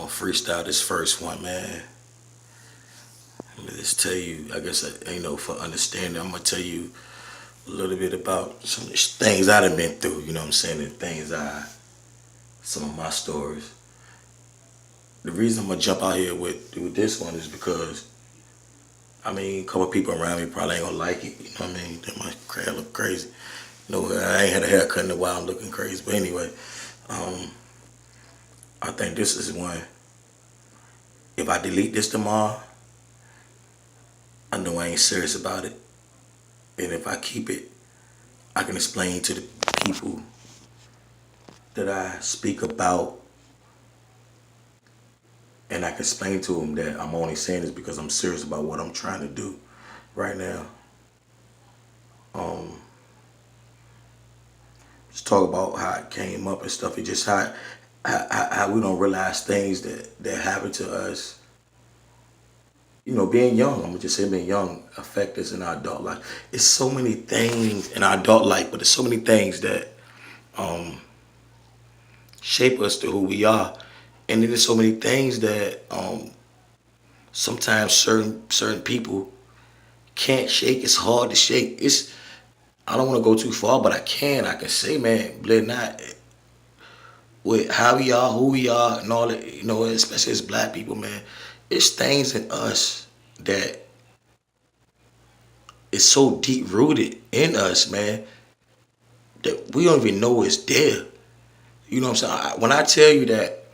Freestyle this first one, man. Let me just tell you, I guess, for understanding, I'm gonna tell you a little bit about some of the things I done been through, you know what I'm saying, and some of my stories. The reason I'm gonna jump out here with this one is because, a couple people around me probably ain't gonna like it, you know what I mean? That my hair look crazy. No, I ain't had a haircut in a while, I'm looking crazy. But anyway, um, I think this is one. If I delete this tomorrow, I know I ain't serious about it. And if I keep it, I can explain to the people that I speak about, and I can explain to them that I'm only saying this because I'm serious about what I'm trying to do right now. Um, just talk about how it came up and stuff. It just how we don't realize things that happen to us. You know, being young, I'm gonna just say being young affect us in our adult life. It's so many things in our adult life, but there's so many things that um, shape us to who we are. And then there's so many things that sometimes certain people can't shake. It's hard to shake. It's I don't want to go too far, but I can. I can say, man, believe it or not, with how we are, who we are, and all that. You know, especially as black people, man, it's things in us that is so deep rooted in us, man, that we don't even know it's there. You know what I'm saying? When I tell you that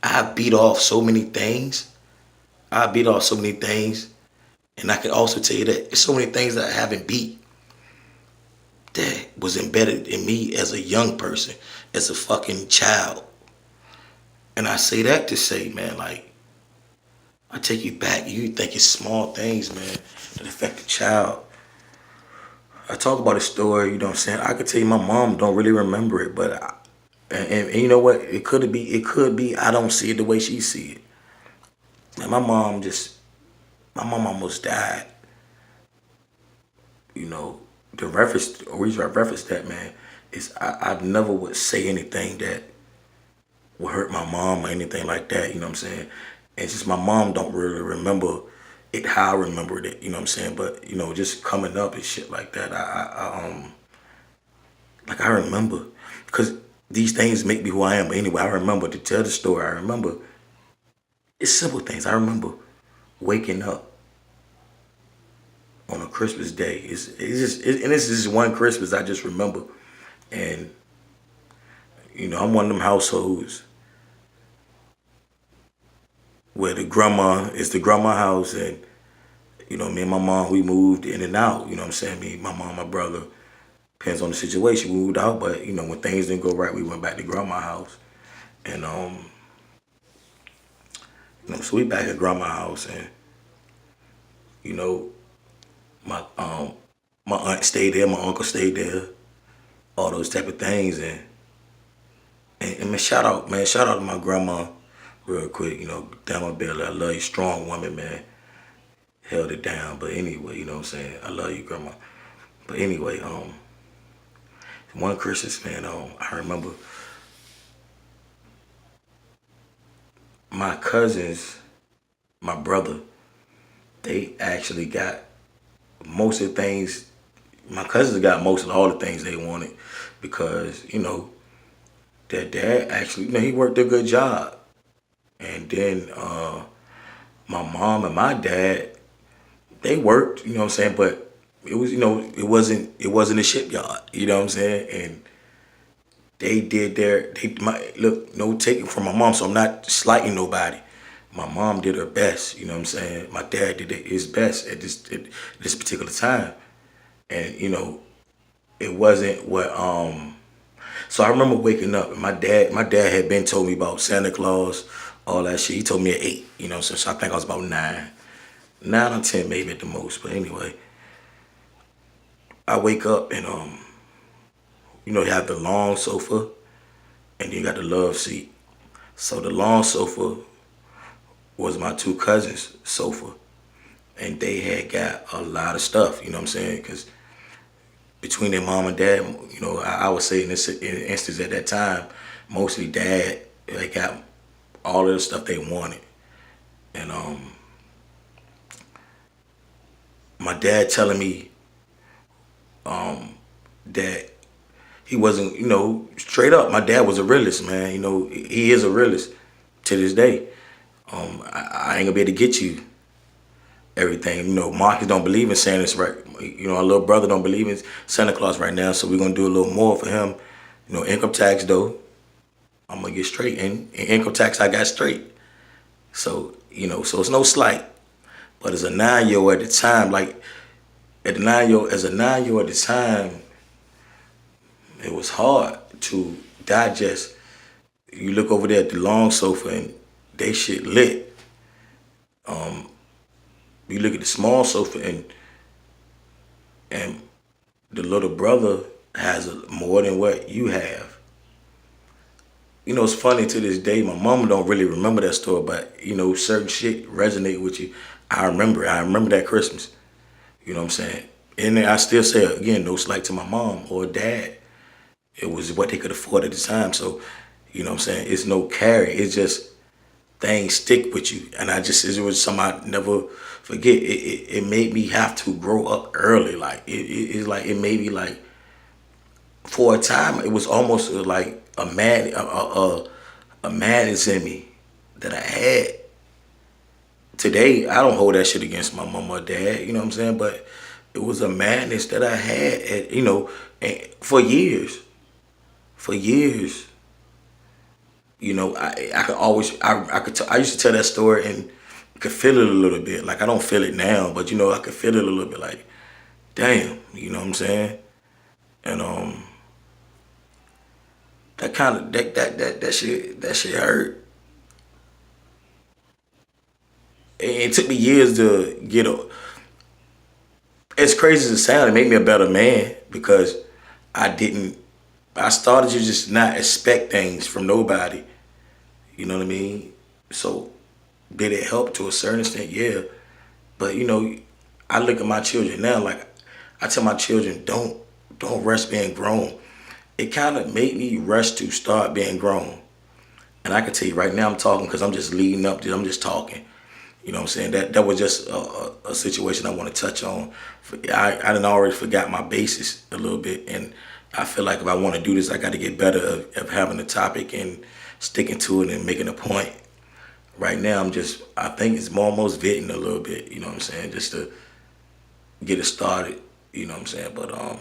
I beat off so many things, I beat off so many things, and I can also tell you that there's so many things that I haven't beat that was embedded in me as a young person, as a fucking child. And I say that to say, man, like, I take you back, you think it's small things, man, that affect a child. I talk about a story, you know what I'm saying? I could tell you my mom don't really remember it, but and you know what? It could be I don't see it the way she see it. And my mom almost died. You know, the reason I reference that, man, is I never would say anything that would hurt my mom or anything like that. You know what I'm saying? And it's just my mom don't really remember it how I remembered it. You know what I'm saying? But you know, just coming up and shit like that, like I remember because these things make me who I am. But anyway, I remember to tell the story. I remember it's simple things. I remember waking up on a Christmas day. And this is one Christmas I just remember. And you know, I'm one of them households where the grandma house, and you know, me and my mom, we moved in and out. You know what I'm saying? Me, my mom, my brother, depends on the situation. We moved out, but you know, when things didn't go right, we went back to grandma house. And so we back at grandma house, and you know, my my aunt stayed there, my uncle stayed there, all those type of things, and man, shout out to my grandma, real quick. You know, down my belly, I love you, strong woman, man, held it down. But anyway, you know what I'm saying? I love you, grandma. But anyway, one Christmas, man, I remember my cousins, my brother, they actually got most of the things. My cousins got most of all the things they wanted because you know their dad actually, you know, he worked a good job, and then my mom and my dad, they worked, you know what I'm saying, but it was, you know, it wasn't a shipyard, you know what I'm saying, and they did look, no taking from my mom, so I'm not slighting nobody. My mom did her best, you know what I'm saying. My dad did his best at this particular time, and you know, it wasn't what. So I remember waking up, and my dad had been told me about Santa Claus, all that shit. He told me at 8, you know, so I think I was about 9 or 10 maybe at the most. But anyway, I wake up and you know, you have the long sofa, and you got the love seat. So the long sofa was my two cousins' sofa, and they had got a lot of stuff. You know what I'm saying? Because between their mom and dad, you know, I would say in this instance at that time, mostly dad, they got all of the stuff they wanted. And my dad telling me that he wasn't, straight up. My dad was a realist, man. He is a realist to this day. I ain't gonna be able to get you everything. Marcus don't believe in Santa's right. Our little brother don't believe in Santa Claus right now, so we're gonna do a little more for him. Income tax though, I'm gonna get straight. And income tax I got straight. So, so it's no slight. But as a 9-year-old at the time, like as a 9-year-old at the time, it was hard to digest. You look over there at the long sofa and they shit lit. You look at the small sofa and the little brother has more than what you have. It's funny to this day. My mama don't really remember that story, but certain shit resonate with you. I remember that Christmas. You know what I'm saying? And I still say it again, no slight to my mom or dad. It was what they could afford at the time. So, you know what I'm saying? It's no carry. It's just things stick with you. And it was something I never forget. It made me have to grow up early. Like, it's like, it made me like, for a time, it was almost like a madness in me that I had. Today, I don't hold that shit against my mom or dad, you know what I'm saying? But it was a madness that I had, for years. For years. I could always, I used to tell that story and could feel it a little bit. Like, I don't feel it now, but, I could feel it a little bit like, damn, you know what I'm saying? And, that kind of, that shit hurt. It took me years to get as crazy as it sounded, it made me a better man because I started to just not expect things from nobody. You know what I mean? So, did it help to a certain extent? Yeah. But, I look at my children now, like, I tell my children, don't rush being grown. It kind of made me rush to start being grown. And I can tell you right now I'm talking because I'm just leading up to I'm just talking. You know what I'm saying? That was just a situation I want to touch on. I done already forgot my basis a little bit. And I feel like if I want to do this, I got to get better of having a topic and sticking to it and making a point. Right now, I think it's almost venting a little bit. You know what I'm saying? Just to get it started. You know what I'm saying? But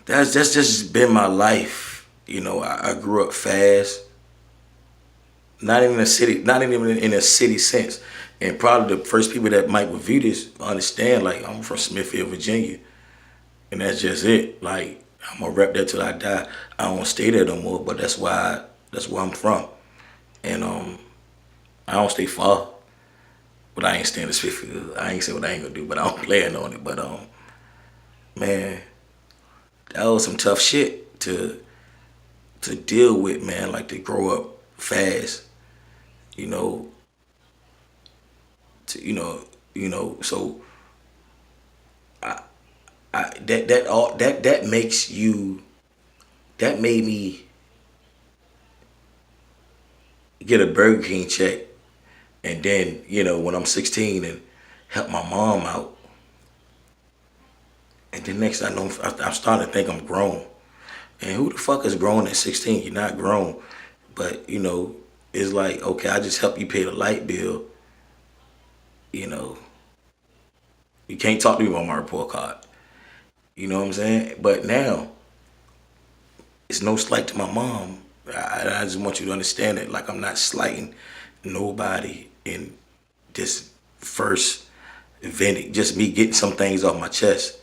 that's just been my life. I grew up fast. Not even in a city sense. And probably the first people that might review this understand, like, I'm from Smithfield, Virginia. And that's just it. Like, I'm gonna rep that till I die. I don't stay there no more, but that's where I'm from. And I don't stay far. But I ain't staying in Smithfield. I ain't say what I ain't gonna do, but I don't plan on it. But man, that was some tough shit to deal with, man, like to grow up fast. You know, so that makes you that made me get a Burger King check and then, when I'm 16 and help my mom out. And then next thing I know, I'm starting to think I'm grown. And who the fuck is grown at 16? You're not grown. But, it's like, okay, I just help you pay the light bill. You can't talk to me about my report card. You know what I'm saying? But now, it's no slight to my mom. I just want you to understand it. Like, I'm not slighting nobody in this first venting. Just me getting some things off my chest.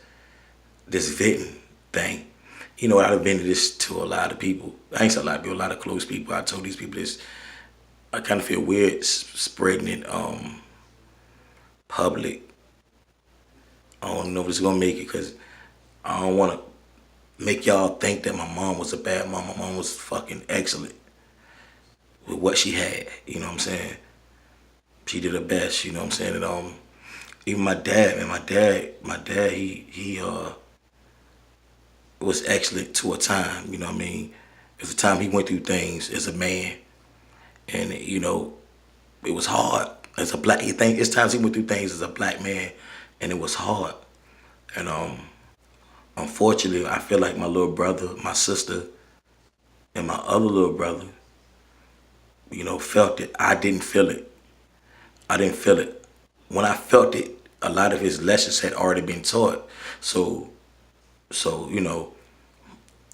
This venting thing. I've vented this to a lot of people. I ain't said a lot of people, a lot of close people. I told these people this. I kind of feel weird spreading it public. I don't know if it's gonna make it because I don't want to make y'all think that my mom was a bad mom. My mom was fucking excellent with what she had. You know what I'm saying? She did her best. You know what I'm saying? And even my dad, he was excellent to a time. You know what I mean? It was a time he went through things as a man. and it was hard. As a black, you think it's times he went through things as a black man, and it was hard. And unfortunately, I feel like my little brother, my sister, and my other little brother, felt it. I didn't feel it. I didn't feel it. When I felt it, a lot of his lessons had already been taught. So,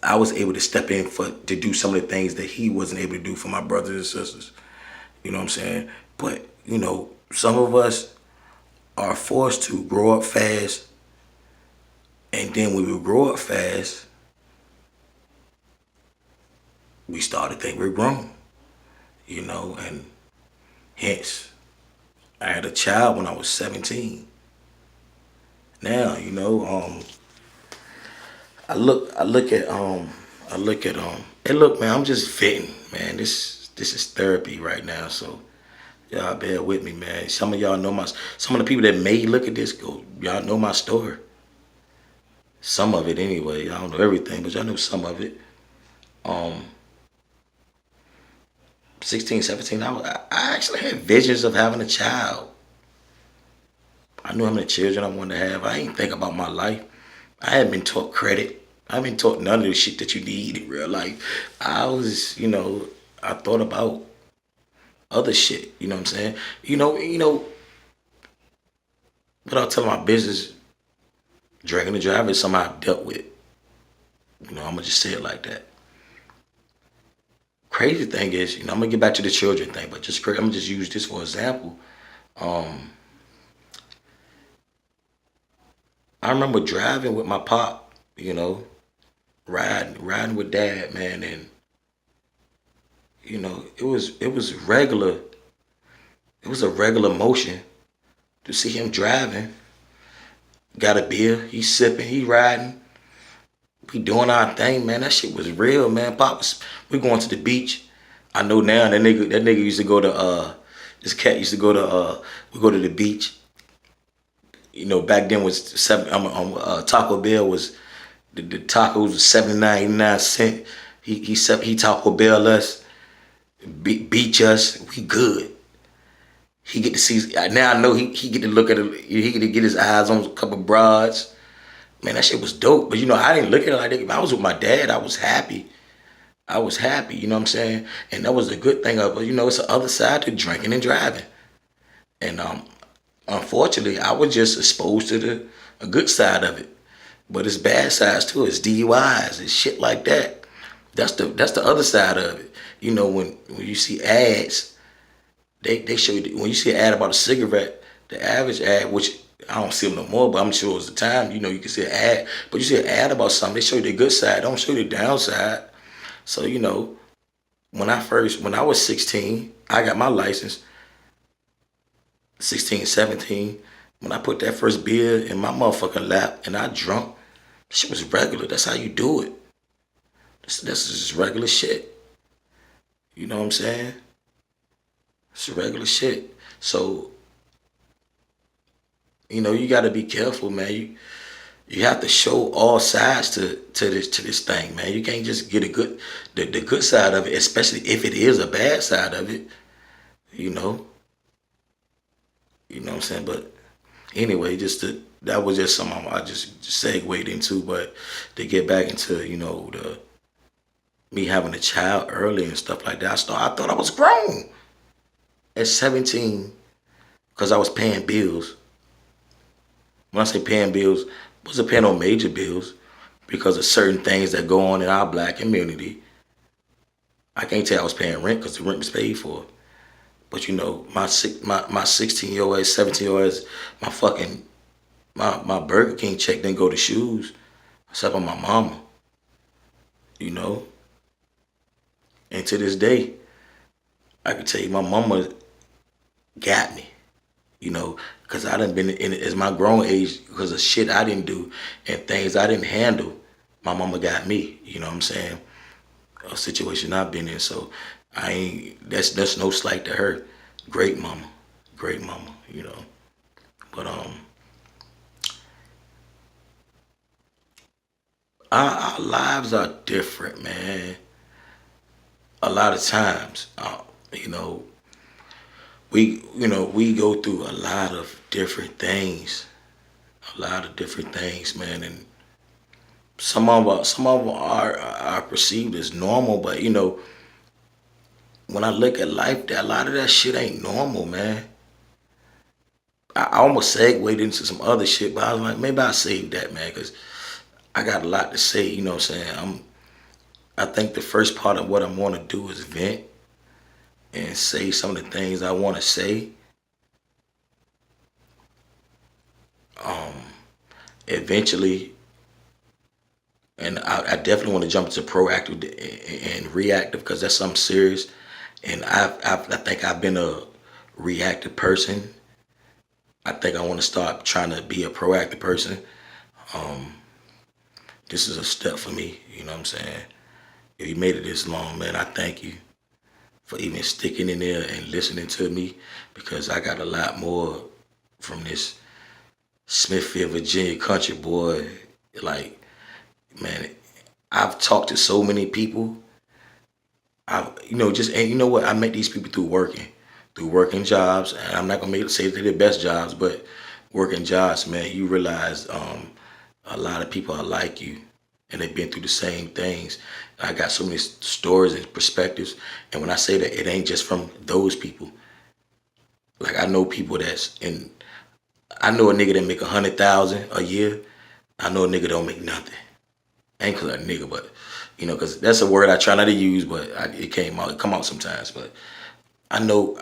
I was able to step in to do some of the things that he wasn't able to do for my brothers and sisters. You know what I'm saying? But, some of us are forced to grow up fast. And then when we grow up fast, we start to think we're grown, and hence I had a child when I was 17. Now, hey look man, I'm just fitting, man. This is therapy right now, so y'all bear with me, man. Some of y'all know some of the people that may look at this y'all know my story. Some of it anyway. I don't know everything, but y'all know some of it. 16, 17, I actually had visions of having a child. I knew how many children I wanted to have. I ain't think about my life. I hadn't been taught credit. I haven't been taught none of the shit that you need in real life. I was, I thought about other shit. You know what I'm saying? Without telling my business, drinking and driving is something I've dealt with. I'm gonna just say it like that. Crazy thing is, I'm gonna get back to the children thing, but I'm gonna just use this for example. I remember driving with my pop, riding with dad, man, and it was regular. It was a regular motion to see him driving. Got a beer, he sipping, he riding. We doing our thing, man. That shit was real, man. We going to the beach. I know now that nigga used to go to this cat used to go to we go to the beach. Back then was Taco Bell was the tacos was 79, 89 cents. He Taco Bell us, beach us. We good. He get to see now. I know he get to look at it. He get to get his eyes on a couple broads. Man, that shit was dope. But I didn't look at it like that. I was with my dad. I was happy. You know what I'm saying? And that was a good thing of it. It's the other side to drinking and driving. And unfortunately, I was just exposed to a good side of it. But it's bad sides too. It's DUIs and shit like that. That's the other side of it. When you see ads, they show you when you see an ad about a cigarette, the average ad, which I don't see them no more, but I'm sure it was the time, you can see an ad, but you see an ad about something, they show you the good side, don't show you the downside. So, when I was 16, I got my license, 16, 17. When I put that first beer in my motherfucking lap and I drunk, shit was regular. That's how you do it. That's just regular shit. You know what I'm saying? It's regular shit. So, you got to be careful, man. You have to show all sides to this thing, man. You can't just get the good side of it, especially if it is a bad side of it. You know what I'm saying. But anyway, that was just something I just segued into. But to get back into the me having a child early and stuff like that, I thought I was grown at 17 because I was paying bills. When I say paying bills, I wasn't paying no major bills because of certain things that go on in our black community. I can't tell I was paying rent because the rent was paid for. But my 16-year-old, 17-year-old, my Burger King check didn't go to shoes, except on my mama. And to this day, I can tell you my mama got me. Because I done been in as my grown age because of shit I didn't do and things I didn't handle. My mama got me. You know what I'm saying? A situation I've been in. So that's no slight to her. Great mama. But our lives are different, man. A lot of times. You know, we go through a lot of different things, man, and some of them are perceived as normal, but when I look at life, that a lot of that shit ain't normal, man. I almost segued into some other shit, but I was like, maybe I'll save that, man, because I got a lot to say. You know what I'm saying? I think the first part of what I'm going to do is vent and say some of the things I want to say. Um, Eventually, and I definitely want to jump into proactive and reactive because that's something serious. And I think I've been a reactive person. I think I want to start trying to be a proactive person. Um, this is a step for me. You know what I'm saying? If you made it this long, man, I thank you for even sticking in there and listening to me because I got a lot more from this Smithfield, Virginia country boy. Like, man, I've talked to so many people. And you know what? I met these people through working jobs. And I'm not gonna make it say they're the best jobs, but working jobs, man, you realize a lot of people are like you, and they've been through the same things. I got so many stories and perspectives, and when I say that, it ain't just from those people. Like I know people that's in. I know a nigga that make 100,000 a year. I know a nigga don't make nothing. I ain't call that nigga, but cause that's a word I try not to use, but it came out. It come out sometimes. But I know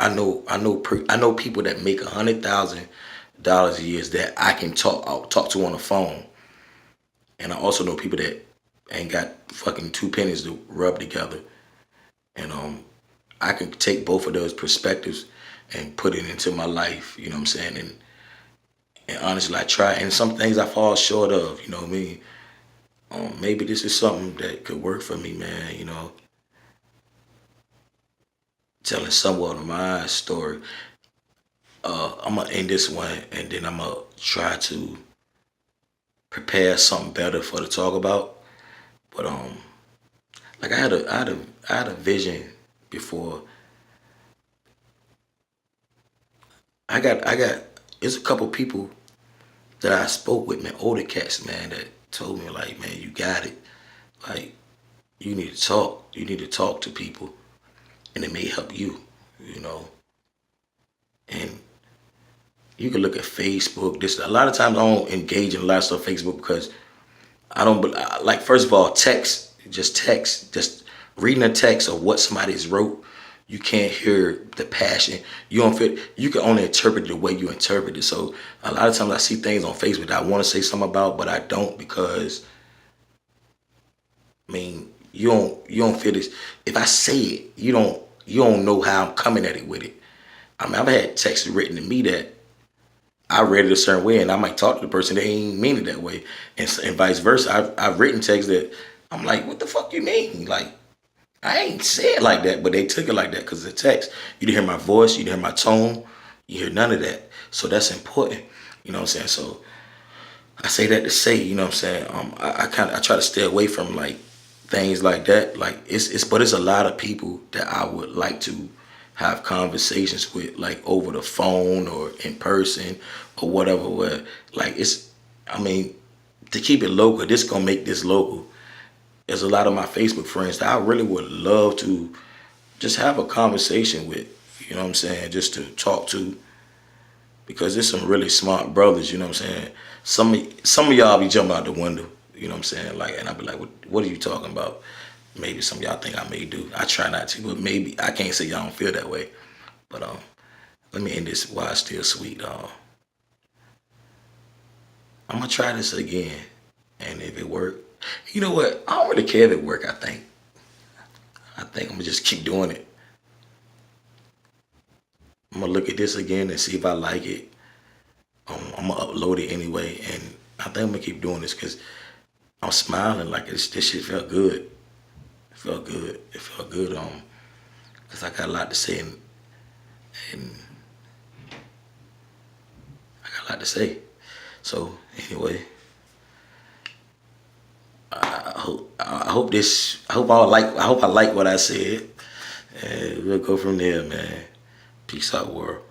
people that make $100,000 a year that I can talk to on the phone, and I also know people that ain't got fucking two pennies to rub together, and I can take both of those perspectives and put it into my life. You know what I'm saying? And honestly, I try, and some things I fall short of. You know what I mean? Maybe this is something that could work for me, man. Telling somewhat of my story. I'm gonna end this one, and then I'm gonna try to prepare something better for the talk about. But like I had a vision before. I got. It's a couple people that I spoke with, man, older cats, man, that told me like, man, you got it. Like you need to talk. You need to talk to people, and it may help you. You know, and you can look at Facebook. This a lot of times I don't engage in a lot of stuff on Facebook because I don't like. First of all, text, just reading a text of what somebody's wrote. You can't hear the passion. You don't feel. You can only interpret it the way you interpret it. So a lot of times I see things on Facebook that I want to say something about, but I don't because I mean you don't feel this. If I say it, you don't know how I'm coming at it with it. I mean I've had texts written to me that I read it a certain way, and I might talk to the person they ain't mean it that way, and vice versa. I've written texts that I'm like, what the fuck you mean? Like I ain't said it like that, but they took it like that because it's a text. You didn't hear my voice, you didn't hear my tone, you hear none of that. So that's important. You know what I'm saying? So I say that to say, you know what I'm saying? I try to stay away from like things like that. Like it's a lot of people that I would like to have conversations with, like over the phone or in person or whatever. Where like I mean, to keep it local, this gonna make this local. There's a lot of my Facebook friends that I really would love to just have a conversation with. You know what I'm saying? Just to talk to because there's some really smart brothers. You know what I'm saying? Some of y'all be jumping out the window. You know what I'm saying? Like, and I be like, what are you talking about? Maybe some of y'all think I may do. I try not to, but maybe I can't say y'all don't feel that way. But let me end this while it's still sweet. I'm gonna try this again, and if it work, you know what? I don't really care if it work. I think I'm gonna just keep doing it. I'm gonna look at this again and see if I like it. I'm gonna upload it anyway, and I think I'm gonna keep doing this because I'm smiling like this shit felt good. It felt good. It felt good. Because I got a lot to say, and I got a lot to say. So anyway, I hope I like what I said, And we'll go from there, man. Peace out, world.